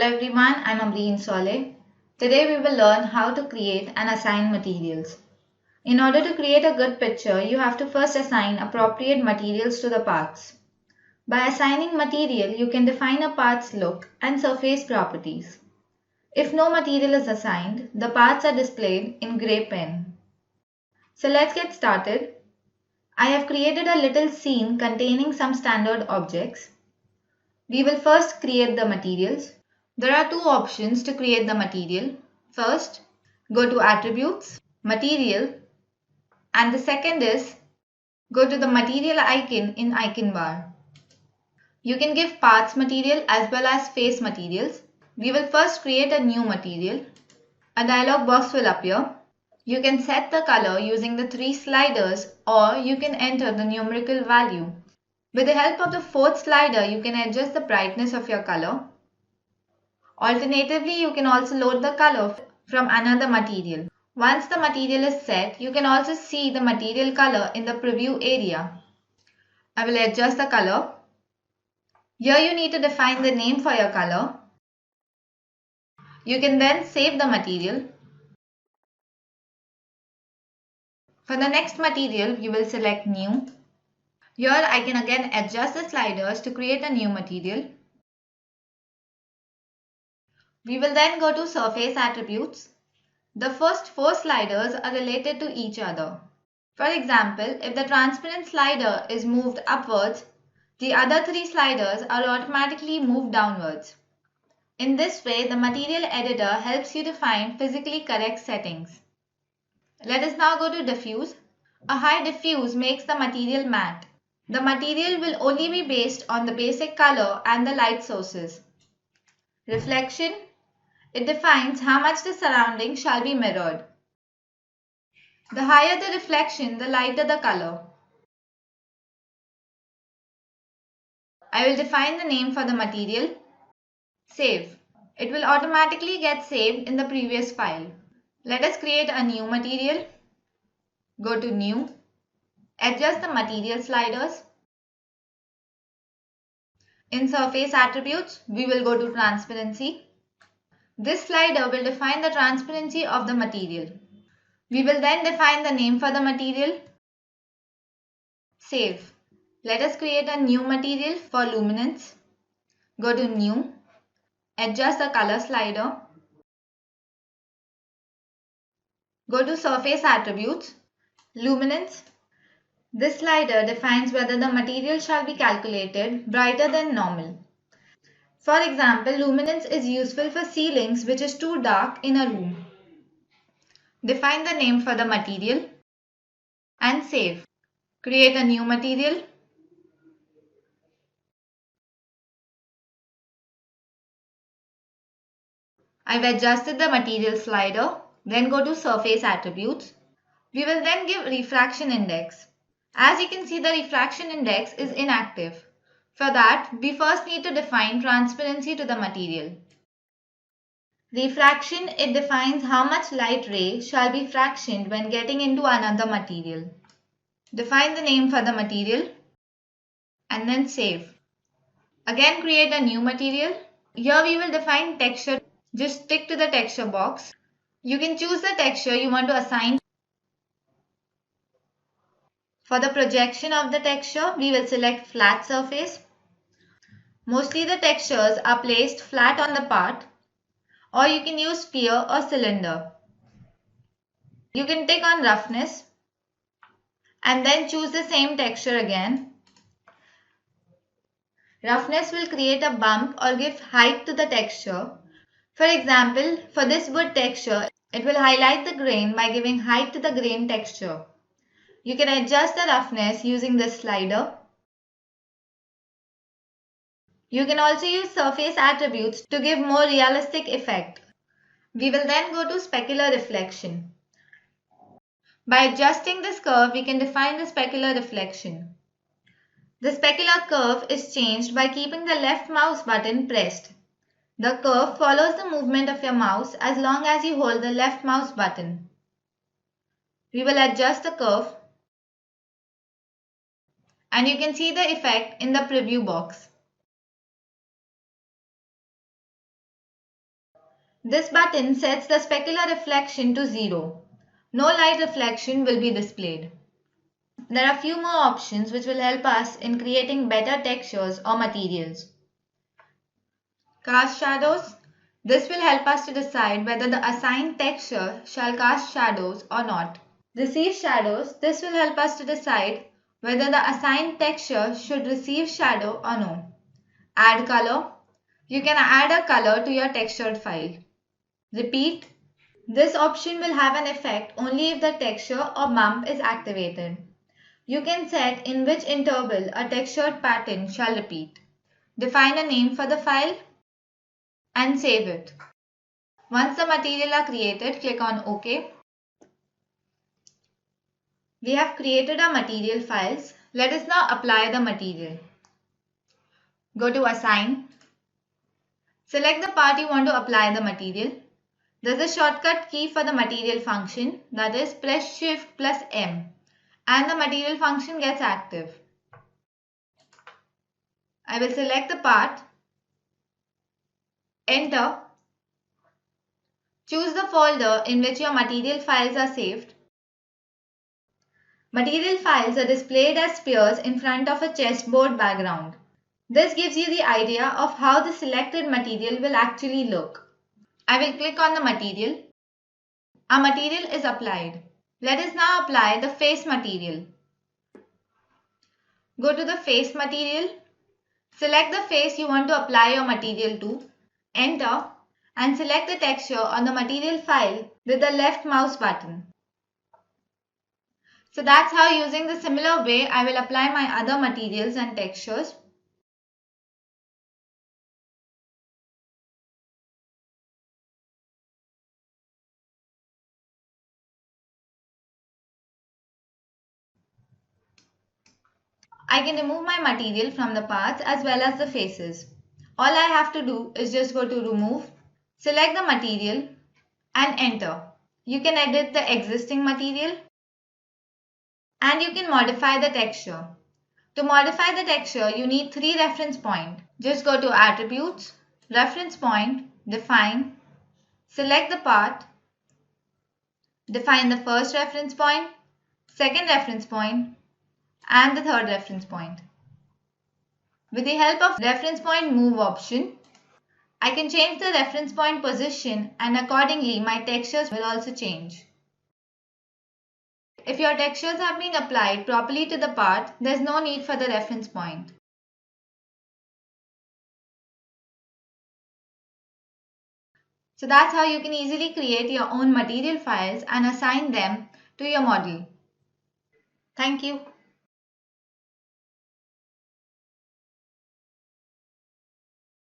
everyone, I'm Amreen Soleh. Today we will learn how to create and assign materials. In order to create a good picture, you have to first assign appropriate materials to the parts. By assigning material, you can define a part's look and surface properties. If no material is assigned, the parts are displayed in grey pen. So let's get started. I have created a little scene containing some standard objects. We will first create the materials. There are two options to create the material. First, go to Attributes, Material, and the second is go to the material icon in icon bar. You can give parts material as well as face materials. We will first create a new material. A dialog box will appear. You can set the color using the three sliders or you can enter the numerical value. With the help of the fourth slider, you can adjust the brightness of your color. Alternatively, you can also load the color from another material. Once the material is set, you can also see the material color in the preview area. I will adjust the color. Here you need to define the name for your color. You can then save the material. For the next material, you will select New. Here I can again adjust the sliders to create a new material. We will then go to Surface Attributes. The first four sliders are related to each other. For example, if the transparent slider is moved upwards, the other three sliders are automatically moved downwards. In this way, the material editor helps you to find physically correct settings. Let us now go to Diffuse. A high diffuse makes the material matte. The material will only be based on the basic color and the light sources. Reflection. It defines how much the surrounding shall be mirrored. The higher the reflection, the lighter the color. I will define the name for the material. Save. It will automatically get saved in the previous file. Let us create a new material. Go to New. Adjust the material sliders. In Surface Attributes, we will go to Transparency. This slider will define the transparency of the material. We will then define the name for the material. Save. Let us create a new material for Luminance. Go to New. Adjust the color slider. Go to Surface Attributes. Luminance. This slider defines whether the material shall be calculated brighter than normal. For example, luminance is useful for ceilings which is too dark in a room. Define the name for the material and save. Create a new material. I've adjusted the material slider. Then go to Surface Attributes. We will then give Refraction Index. As you can see, the refraction index is inactive. For that, we first need to define transparency to the material. Refraction, it defines how much light ray shall be fractioned when getting into another material. Define the name for the material and then save. Again create a new material. Here we will define texture. Just stick to the texture box. You can choose the texture you want to assign. For the projection of the texture, we will select Flat Surface. Mostly the textures are placed flat on the part, or you can use sphere or cylinder. You can tick on Roughness and then choose the same texture again. Roughness will create a bump or give height to the texture. For example, for this wood texture, it will highlight the grain by giving height to the grain texture. You can adjust the roughness using this slider. You can also use surface attributes to give more realistic effect. We will then go to specular reflection. By adjusting this curve, we can define the specular reflection. The specular curve is changed by keeping the left mouse button pressed. The curve follows the movement of your mouse as long as you hold the left mouse button. We will adjust the curve and you can see the effect in the preview box. This button sets the specular reflection to 0. No light reflection will be displayed. There are few more options which will help us in creating better textures or materials. Cast shadows. This will help us to decide whether the assigned texture shall cast shadows or not. Receive shadows. This will help us to decide whether the assigned texture should receive shadow or no. Add color. You can add a color to your textured file. Repeat. This option will have an effect only if the texture or bump is activated. You can set in which interval a textured pattern shall repeat. Define a name for the file and save it. Once the material are created, click on OK. We have created our material files. Let us now apply the material. Go to Assign. Select the part you want to apply the material. There's a shortcut key for the material function, that is press Shift plus M, and the material function gets active. I will select the part, enter, choose the folder in which your material files are saved. Material files are displayed as spheres in front of a chessboard background. This gives you the idea of how the selected material will actually look. I will click on the material. Our material is applied. Let us now apply the face material. Go to the face material. Select the face you want to apply your material to. Enter and select the texture on the material file with the left mouse button. So that's how, using the similar way, I will apply my other materials and textures. I can remove my material from the parts as well as the faces. All I have to do is just go to Remove, select the material and enter. You can edit the existing material and you can modify the texture. To modify the texture, you need 3 reference points. Just go to Attributes, Reference Point, Define, select the part, define the first reference point, second reference point, and the third reference point. With the help of reference point move option, I can change the reference point position and accordingly my textures will also change. If your textures have been applied properly to the part, there is no need for the reference point. So that's how you can easily create your own material files and assign them to your model. Thank you.